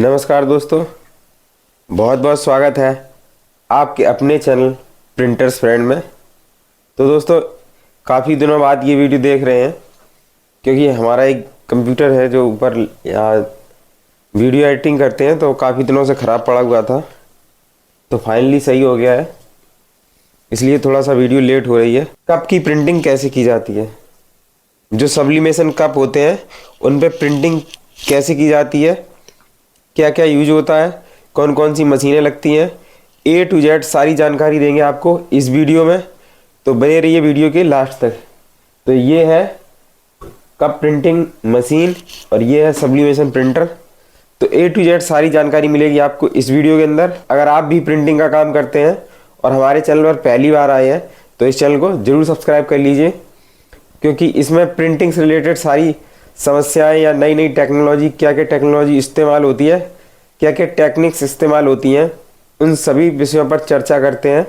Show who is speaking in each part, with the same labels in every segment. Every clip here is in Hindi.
Speaker 1: नमस्कार दोस्तों, बहुत बहुत स्वागत है आपके अपने चैनल प्रिंटर्स फ्रेंड में। तो दोस्तों, काफ़ी दिनों बाद ये वीडियो देख रहे हैं क्योंकि हमारा एक कंप्यूटर है जो ऊपर यहाँ वीडियो एडिटिंग करते हैं, तो काफ़ी दिनों से ख़राब पड़ा हुआ था। तो फाइनली सही हो गया है, इसलिए थोड़ा सा वीडियो लेट हो रही है। कप की प्रिंटिंग कैसे की जाती है, जो सब्लिमेशन कप होते हैं उन पे प्रिंटिंग कैसे की जाती है, क्या क्या यूज होता है, कौन कौन सी मशीनें लगती हैं, A to Z सारी जानकारी देंगे आपको इस वीडियो में। तो बने रहिए वीडियो के लास्ट तक। तो ये है कप प्रिंटिंग मशीन और ये है सब्लिमेशन प्रिंटर। तो A to Z सारी जानकारी मिलेगी आपको इस वीडियो के अंदर। अगर आप भी प्रिंटिंग का काम करते हैं और हमारे चैनल पर पहली बार आए हैं तो इस चैनल को ज़रूर सब्सक्राइब कर लीजिए, क्योंकि इसमें प्रिंटिंग से रिलेटेड सारी समस्याएं या नई नई टेक्नोलॉजी, क्या क्या टेक्नोलॉजी इस्तेमाल होती है, क्या क्या टेक्निक्स इस्तेमाल होती हैं, उन सभी विषयों पर चर्चा करते हैं।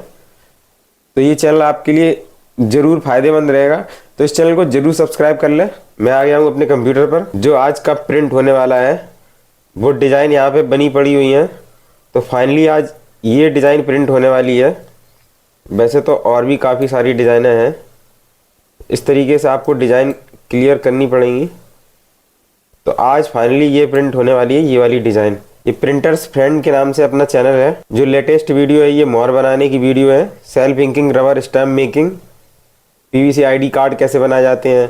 Speaker 1: तो ये चैनल आपके लिए ज़रूर फ़ायदेमंद रहेगा, तो इस चैनल को ज़रूर सब्सक्राइब कर लें। मैं आ गया हूँ अपने कंप्यूटर पर। जो आज का प्रिंट होने वाला है वो डिज़ाइन यहाँ पे बनी पड़ी हुई हैं। तो फाइनली आज ये डिज़ाइन प्रिंट होने वाली है। वैसे तो और भी काफ़ी सारी डिज़ाइनें हैं, इस तरीके से आपको डिज़ाइन क्लियर करनी पड़ेंगी। तो आज फाइनली ये प्रिंट होने वाली है, ये वाली डिज़ाइन। ये प्रिंटर्स फ्रेंड के नाम से अपना चैनल है। जो लेटेस्ट वीडियो है ये मोहर बनाने की वीडियो है, self inking rubber stamp making, PVC ID card कैसे बनाए जाते हैं,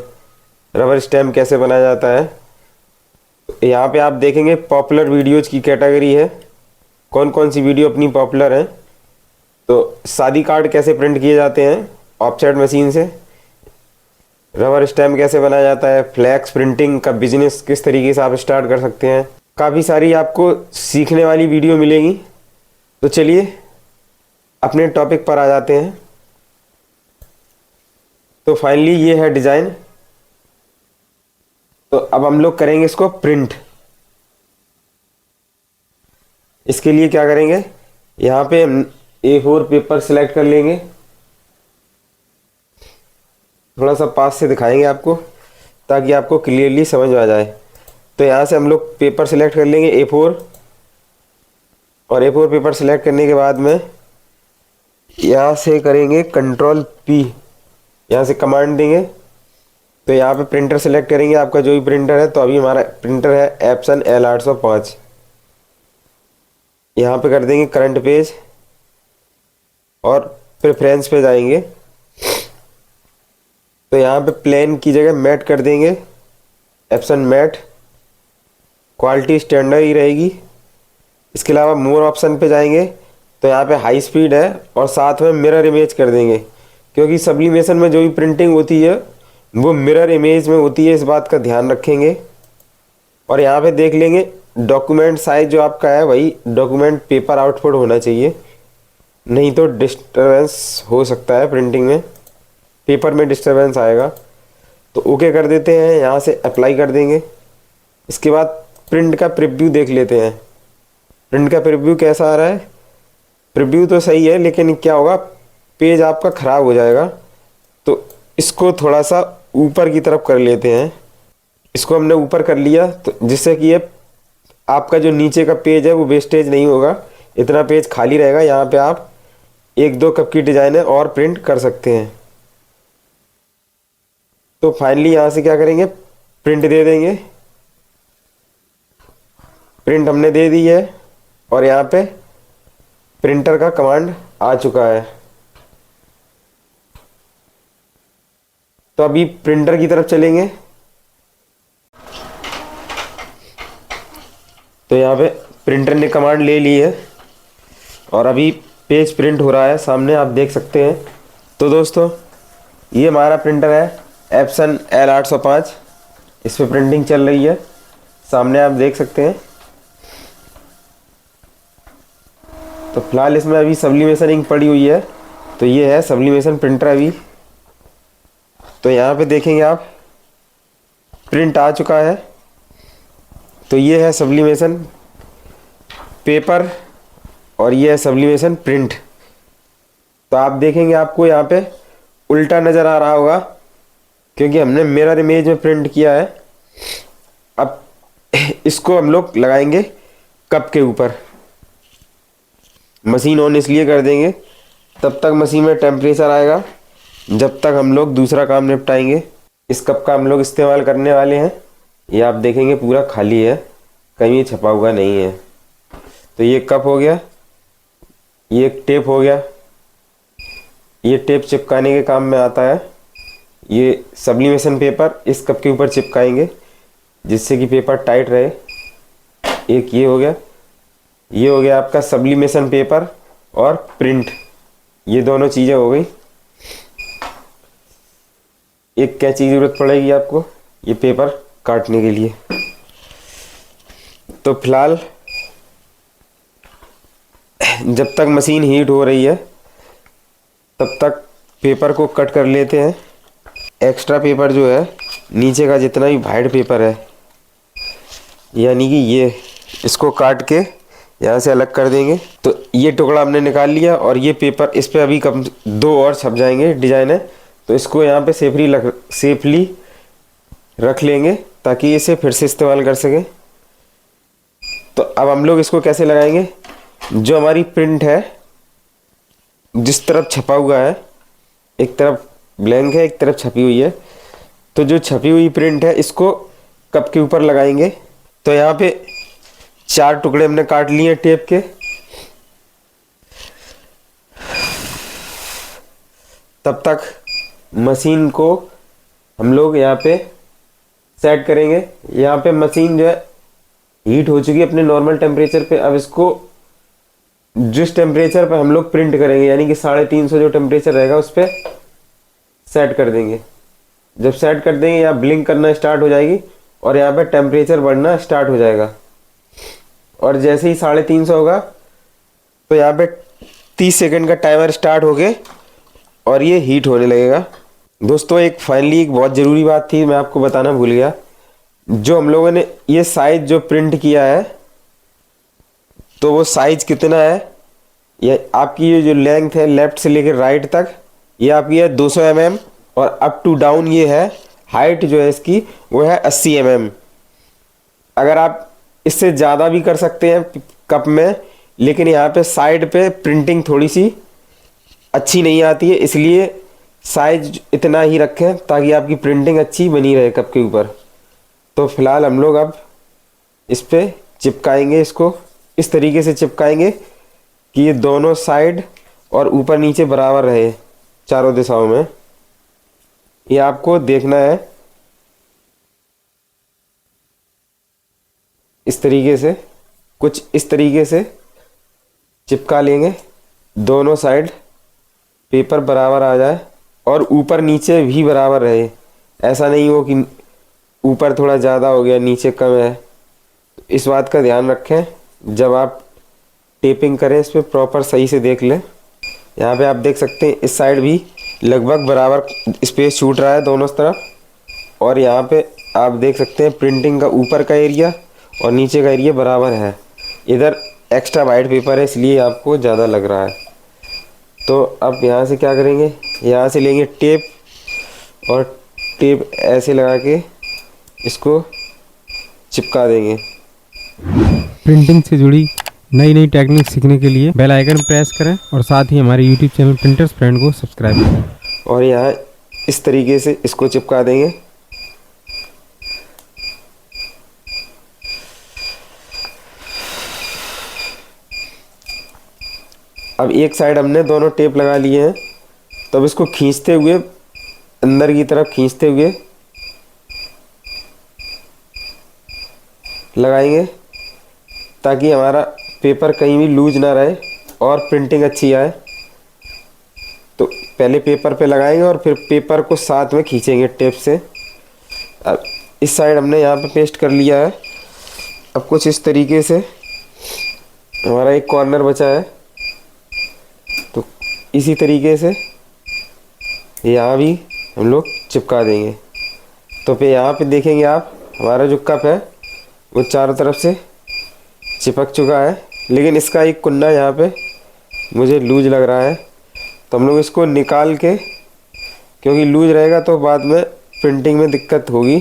Speaker 1: रबर स्टैम्प कैसे बनाया जाता है। तो यहाँ पे आप देखेंगे पॉपुलर वीडियोज़ की कैटेगरी है, कौन कौन सी वीडियो अपनी पॉपुलर है। तो शादी कार्ड कैसे प्रिंट किए जाते हैं ऑफसेट मशीन से, रबर स्टैम्प कैसे बनाया जाता है, फ्लैक्स प्रिंटिंग का बिजनेस किस तरीके से आप स्टार्ट कर सकते हैं। काफ़ी सारी आपको सीखने वाली वीडियो मिलेगी। तो चलिए अपने टॉपिक पर आ जाते हैं। तो फाइनली ये है डिज़ाइन। तो अब हम लोग करेंगे इसको प्रिंट। इसके लिए क्या करेंगे, यहाँ पे हम A4 पेपर सिलेक्ट कर लेंगे। थोड़ा सा पास से दिखाएंगे आपको ताकि आपको क्लियरली समझ में आ जाए। तो यहाँ से हम लोग पेपर सिलेक्ट कर लेंगे A4, और A4 पेपर सिलेक्ट करने के बाद में यहाँ से करेंगे Ctrl+P, यहाँ से कमांड देंगे। तो यहाँ पे प्रिंटर सिलेक्ट करेंगे, आपका जो भी प्रिंटर है। तो अभी हमारा प्रिंटर है एप्सन L805। यहाँ पे कर देंगे करंट पेज और प्रेफरेंस पे जाएंगे। तो यहाँ पे प्लेन की जगह मैट कर देंगे, एप्सन मैट। क्वालिटी स्टैंडर्ड ही रहेगी। इसके अलावा मोर ऑप्शन पे जाएंगे तो यहाँ पे हाई स्पीड है और साथ में मिरर इमेज कर देंगे, क्योंकि सब्लिमेशन में जो भी प्रिंटिंग होती है वो मिरर इमेज में होती है, इस बात का ध्यान रखेंगे। और यहाँ पे देख लेंगे डॉक्यूमेंट साइज जो आपका है वही डॉक्यूमेंट पेपर आउटपुट होना चाहिए, नहीं तो डिस्टर्बेंस हो सकता है प्रिंटिंग में, पेपर में डिस्टर्बेंस आएगा। तो ओके कर देते हैं, यहाँ से अप्लाई कर देंगे। इसके बाद प्रिंट का प्रीव्यू देख लेते हैं। प्रिंट का प्रीव्यू कैसा आ रहा है। प्रीव्यू तो सही है, लेकिन क्या होगा, पेज आपका ख़राब हो जाएगा। तो इसको थोड़ा सा ऊपर की तरफ कर लेते हैं। इसको हमने ऊपर कर लिया तो जिससे कि ये आपका जो नीचे का पेज है वो वेस्टेज नहीं होगा, इतना पेज खाली रहेगा। यहाँ पे आप एक दो कप की डिज़ाइनें और प्रिंट कर सकते हैं। तो फाइनली यहाँ से क्या करेंगे, प्रिंट दे देंगे। प्रिंट हमने दे दी है और यहाँ पे प्रिंटर का कमांड आ चुका है। तो अभी प्रिंटर की तरफ चलेंगे। तो यहाँ पे प्रिंटर ने कमांड ले ली है और अभी पेज प्रिंट हो रहा है, सामने आप देख सकते हैं। तो दोस्तों, ये हमारा प्रिंटर है एप्सन L805, इस पर प्रिंटिंग चल रही है, सामने आप देख सकते हैं। तो फिलहाल इसमें अभी सब्लिमेशन इंक पड़ी हुई है। तो ये है सब्लिमेशन प्रिंटर अभी। तो यहाँ पे देखेंगे आप प्रिंट आ चुका है। तो ये है सब्लिमेशन पेपर और ये है सब्लिमेशन प्रिंट। तो आप देखेंगे आपको यहाँ पे उल्टा नज़र आ रहा होगा, क्योंकि हमने मिरर इमेज में प्रिंट किया है। अब इसको हम लोग लगाएंगे कप के ऊपर। मशीन ऑन इसलिए कर देंगे तब तक मशीन में टेम्परेचर आएगा जब तक हम लोग दूसरा काम निपटाएंगे। इस कप का हम लोग इस्तेमाल करने वाले हैं। ये आप देखेंगे पूरा खाली है, कहीं छपा हुआ नहीं है। तो ये कप हो गया, ये एक टेप हो गया। ये टेप चिपकाने के काम में आता है। ये सब्लिमेशन पेपर इस कप के ऊपर चिपकाएंगे जिससे कि पेपर टाइट रहे। एक ये हो गया, ये हो गया आपका सब्लिमेशन पेपर और प्रिंट, ये दोनों चीज़ें हो गई। एक कैंची की ज़रूरत पड़ेगी आपको ये पेपर काटने के लिए। तो फिलहाल जब तक मशीन हीट हो रही है तब तक पेपर को कट कर लेते हैं। एक्स्ट्रा पेपर जो है नीचे का जितना भी वाइट पेपर है, यानी कि ये, इसको काट के यहाँ से अलग कर देंगे। तो ये टुकड़ा हमने निकाल लिया और ये पेपर, इस पे अभी कम 2 और छप जाएंगे डिजाइन है। तो इसको यहाँ पे सेफली रख लेंगे ताकि इसे फिर से इस्तेमाल कर सकें। तो अब हम लोग इसको कैसे लगाएंगे, जो हमारी प्रिंट है जिस तरफ छपा हुआ है, एक तरफ ब्लैंक है एक तरफ छपी हुई है, तो जो छपी हुई प्रिंट है इसको कप के ऊपर लगाएंगे। तो यहाँ पे 4 टुकड़े हमने काट लिए टेप के। तब तक मशीन को हम लोग यहाँ पे सेट करेंगे। यहाँ पे मशीन जो है हीट हो चुकी है अपने नॉर्मल टेम्परेचर पे। अब इसको जिस टेम्परेचर पे हम लोग प्रिंट करेंगे, यानी कि 350 जो टेम्परेचर रहेगा उस पर सेट कर देंगे। जब सेट कर देंगे यहाँ ब्लिंक करना स्टार्ट हो जाएगी और यहाँ पे टेम्परेचर बढ़ना स्टार्ट हो जाएगा। और जैसे ही 350 होगा तो यहाँ पे 30 सेकंड का टाइमर स्टार्ट हो गए और ये हीट होने लगेगा। दोस्तों फाइनली एक बहुत ज़रूरी बात थी, मैं आपको बताना भूल गया। जो हम लोगों ने ये साइज जो प्रिंट किया है, तो वो साइज कितना है, ये आपकी ये जो लेंथ है लेफ्ट से लेकर राइट तक, ये आपकी है 200 mm और अप टू डाउन ये है हाइट जो है इसकी वो है 80 mm। अगर आप इससे ज़्यादा भी कर सकते हैं कप में, लेकिन यहाँ पे साइड पे प्रिंटिंग थोड़ी सी अच्छी नहीं आती है, इसलिए साइज इतना ही रखें ताकि आपकी प्रिंटिंग अच्छी बनी रहे कप के ऊपर। तो फिलहाल हम लोग अब इस पर चिपकाएंगे, इसको इस तरीके से चिपकाएंगे कि ये दोनों साइड और ऊपर नीचे बराबर रहे चारों दिशाओं में। ये आपको देखना है इस तरीके से, कुछ इस तरीके से चिपका लेंगे। दोनों साइड पेपर बराबर आ जाए और ऊपर नीचे भी बराबर रहे। ऐसा नहीं हो कि ऊपर थोड़ा ज़्यादा हो गया नीचे कम है। इस बात का ध्यान रखें जब आप टेपिंग करें, इस पर प्रॉपर सही से देख लें। यहाँ पे आप देख सकते हैं इस साइड भी लगभग बराबर स्पेस छूट रहा है दोनों तरफ। और यहाँ पे आप देख सकते हैं प्रिंटिंग का ऊपर का एरिया और नीचे का एरिया बराबर है। इधर एक्स्ट्रा वाइट पेपर है इसलिए आपको ज़्यादा लग रहा है। तो अब यहाँ से क्या करेंगे, यहाँ से लेंगे टेप और टेप ऐसे लगा के इसको चिपका देंगे।
Speaker 2: प्रिंटिंग से जुड़ी नई नई टेक्निक सीखने के लिए बेल आइकन प्रेस करें और साथ ही हमारे यूट्यूब चैनल प्रिंटर्स फ्रेंड को सब्सक्राइब करें।
Speaker 1: और यहाँ इस तरीके से इसको चिपका देंगे। अब एक साइड हमने दोनों टेप लगा लिए हैं, तो अब इसको खींचते हुए अंदर की तरफ खींचते हुए लगाएंगे ताकि हमारा पेपर कहीं भी लूज ना रहे और प्रिंटिंग अच्छी आए। तो पहले पेपर पे लगाएंगे और फिर पेपर को साथ में खींचेंगे टेप से। अब इस साइड हमने यहाँ पे पेस्ट कर लिया है। अब कुछ इस तरीके से हमारा एक कॉर्नर बचा है, तो इसी तरीके से यहाँ भी हम लोग चिपका देंगे। तो फिर यहाँ पे देखेंगे आप हमारा जो कप है वो चारों तरफ से चिपक चुका है, लेकिन इसका एक कुन्ना यहाँ पे मुझे लूज लग रहा है। तो हम लोग इसको निकाल के, क्योंकि लूज रहेगा तो बाद में प्रिंटिंग में दिक्कत होगी,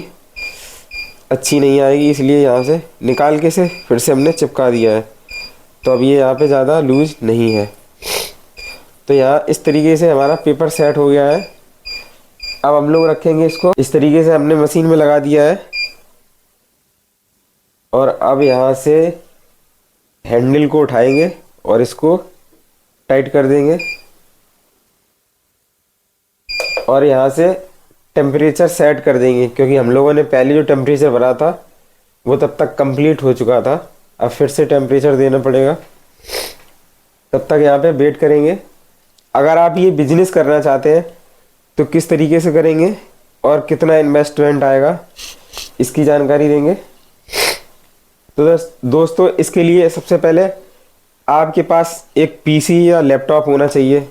Speaker 1: अच्छी नहीं आएगी, इसलिए यहाँ से निकाल के से फिर से हमने चिपका दिया है। तो अब ये यहाँ पे ज़्यादा लूज नहीं है। तो यहाँ इस तरीके से हमारा पेपर सेट हो गया है। अब हम लोग रखेंगे इसको, इस तरीके से हमने मशीन में लगा दिया है। और अब यहाँ से हैंडल को उठाएंगे और इसको टाइट कर देंगे और यहाँ से टेम्परेचर सेट कर देंगे, क्योंकि हम लोगों ने पहले जो टेम्परेचर भरा था वो तब तक कंप्लीट हो चुका था। अब फिर से टेम्परेचर देना पड़ेगा, तब तक यहाँ पे वेट करेंगे। अगर आप ये बिजनेस करना चाहते हैं तो किस तरीके से करेंगे और कितना इन्वेस्टमेंट आएगा, इसकी जानकारी देंगे। तो दोस्तों, इसके लिए सबसे पहले आपके पास एक पीसी या लैपटॉप होना चाहिए।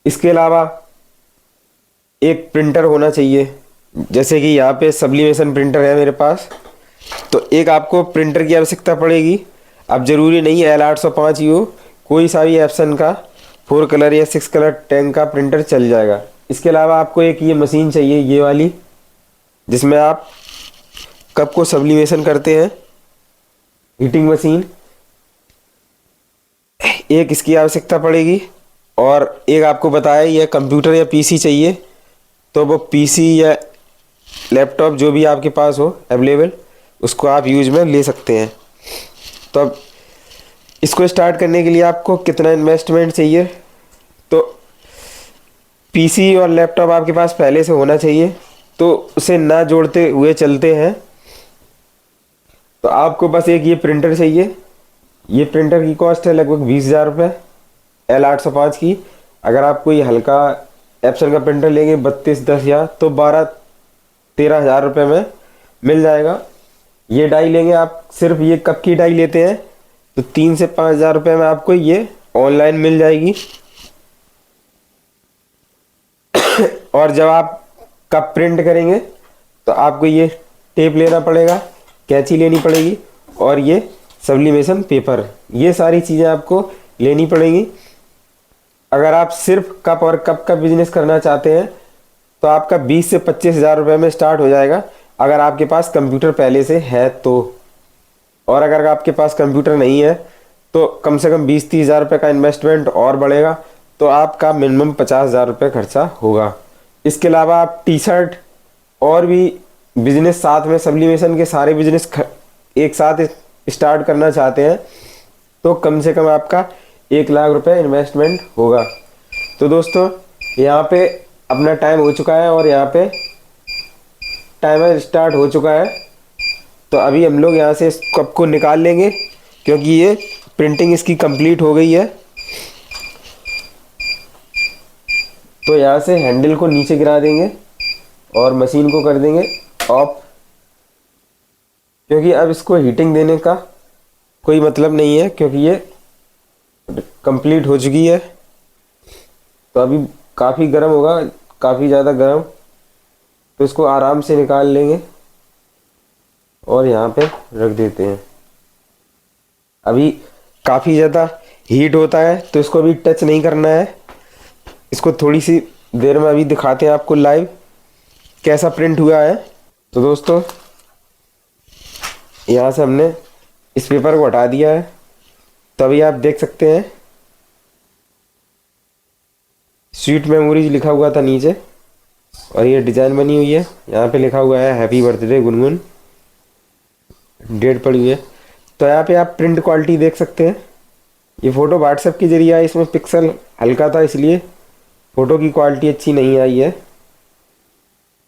Speaker 1: इसके अलावा एक प्रिंटर होना चाहिए, जैसे कि यहाँ पे सब्लिमेशन प्रिंटर है मेरे पास। तो एक आपको प्रिंटर की आवश्यकता पड़ेगी। अब ज़रूरी नहीं है L805 ही हो, कोई सा भी एप्सन का 4 कलर या 6 कलर टैंक का प्रिंटर चल जाएगा। इसके अलावा आपको एक ये मशीन चाहिए, ये वाली, जिसमें आप कप को सब्लिमेशन करते हैं, हीटिंग मशीन। एक इसकी आवश्यकता पड़ेगी। और एक आपको बताया यह कंप्यूटर या पीसी चाहिए, तो वो पीसी या लैपटॉप जो भी आपके पास हो अवेलेबल, उसको आप यूज में ले सकते हैं। तो अब इसको स्टार्ट करने के लिए आपको कितना इन्वेस्टमेंट चाहिए, तो पीसी और लैपटॉप आपके पास पहले से होना चाहिए, तो उसे ना जोड़ते हुए चलते हैं। तो आपको बस एक ये प्रिंटर चाहिए। ये प्रिंटर की कॉस्ट है लगभग 20,000 रुपये L805 की। अगर आप कोई हल्का एप्सन का प्रिंटर लेंगे 3210 या, तो 12-13 हज़ार रुपये में मिल जाएगा। ये डाई लेंगे आप, सिर्फ ये कप की डाई लेते हैं तो 3 से 5 हज़ार रुपये में आपको ये ऑनलाइन मिल जाएगी। और जब आप कप प्रिंट करेंगे तो आपको ये टेप लेना पड़ेगा, कैंची लेनी पड़ेगी और ये सब्लिमेशन पेपर, ये सारी चीज़ें आपको लेनी पड़ेंगी। अगर आप सिर्फ कप और कप का बिजनेस करना चाहते हैं तो आपका 20 से 25 हज़ार रुपये में स्टार्ट हो जाएगा, अगर आपके पास कंप्यूटर पहले से है तो। और अगर आपके पास कंप्यूटर नहीं है तो कम से कम 20-30 हज़ार रुपये का इन्वेस्टमेंट और बढ़ेगा, तो आपका मिनिमम 50 हज़ार रुपये खर्चा होगा। इसके अलावा आप टी शर्ट और भी बिजनेस साथ में, सब्लिमेशन के सारे बिजनेस एक साथ स्टार्ट करना चाहते हैं तो कम से कम आपका 1 लाख रुपए इन्वेस्टमेंट होगा। तो दोस्तों, यहाँ पे अपना टाइम हो चुका है और यहाँ पे टाइमर स्टार्ट हो चुका है। तो अभी हम लोग यहाँ से इस कप को निकाल लेंगे, क्योंकि ये प्रिंटिंग इसकी कंप्लीट हो गई है। तो यहाँ से हैंडल को नीचे गिरा देंगे और मशीन को कर देंगे ऑफ, क्योंकि अब इसको हीटिंग देने का कोई मतलब नहीं है, क्योंकि ये कंप्लीट हो चुकी है। तो अभी काफ़ी गर्म होगा, काफ़ी ज़्यादा गर्म, तो इसको आराम से निकाल लेंगे और यहाँ पे रख देते हैं। अभी काफ़ी ज़्यादा हीट होता है तो इसको अभी टच नहीं करना है, इसको थोड़ी सी देर में अभी दिखाते हैं आपको लाइव कैसा प्रिंट हुआ है। तो दोस्तों, यहाँ से हमने इस पेपर को हटा दिया है। तो अभी आप देख सकते हैं स्वीट मेमोरीज लिखा हुआ था नीचे और ये डिज़ाइन बनी हुई है। यहाँ पे लिखा हुआ है हैप्पी बर्थडे गुनगुन, डेट पड़ी हुई है। तो यहाँ पे आप प्रिंट क्वालिटी देख सकते हैं। ये फ़ोटो व्हाट्सएप के जरिए आई, इसमें पिक्सल हल्का था इसलिए फ़ोटो की क्वालिटी अच्छी नहीं आई है।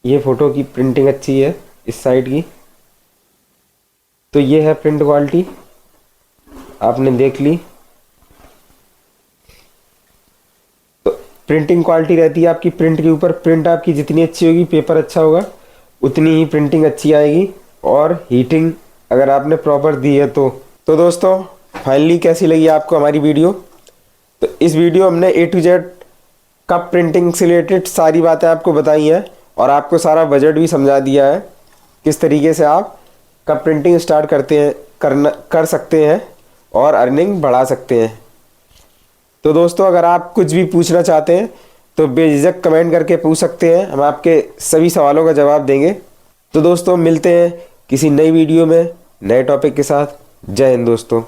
Speaker 1: ये फ़ोटो की प्रिंटिंग अच्छी है इस साइड की। तो ये है प्रिंट क्वालिटी, आपने देख ली। तो प्रिंटिंग क्वालिटी रहती है आपकी प्रिंट के ऊपर, प्रिंट आपकी जितनी अच्छी होगी, पेपर अच्छा होगा, उतनी ही प्रिंटिंग अच्छी आएगी। और हीटिंग अगर आपने प्रॉपर दी है तो दोस्तों, फाइनली कैसी लगी आपको हमारी वीडियो? तो इस वीडियो हमने A to Z cup printing से रिलेटेड सारी बातें आपको बताई हैं और आपको सारा बजट भी समझा दिया है, किस तरीके से आप कप प्रिंटिंग स्टार्ट कर सकते हैं और अर्निंग बढ़ा सकते हैं। तो दोस्तों, अगर आप कुछ भी पूछना चाहते हैं तो बेझिझक कमेंट करके पूछ सकते हैं, हम आपके सभी सवालों का जवाब देंगे। तो दोस्तों मिलते हैं किसी नई वीडियो में नए टॉपिक के साथ। जय हिंद दोस्तों।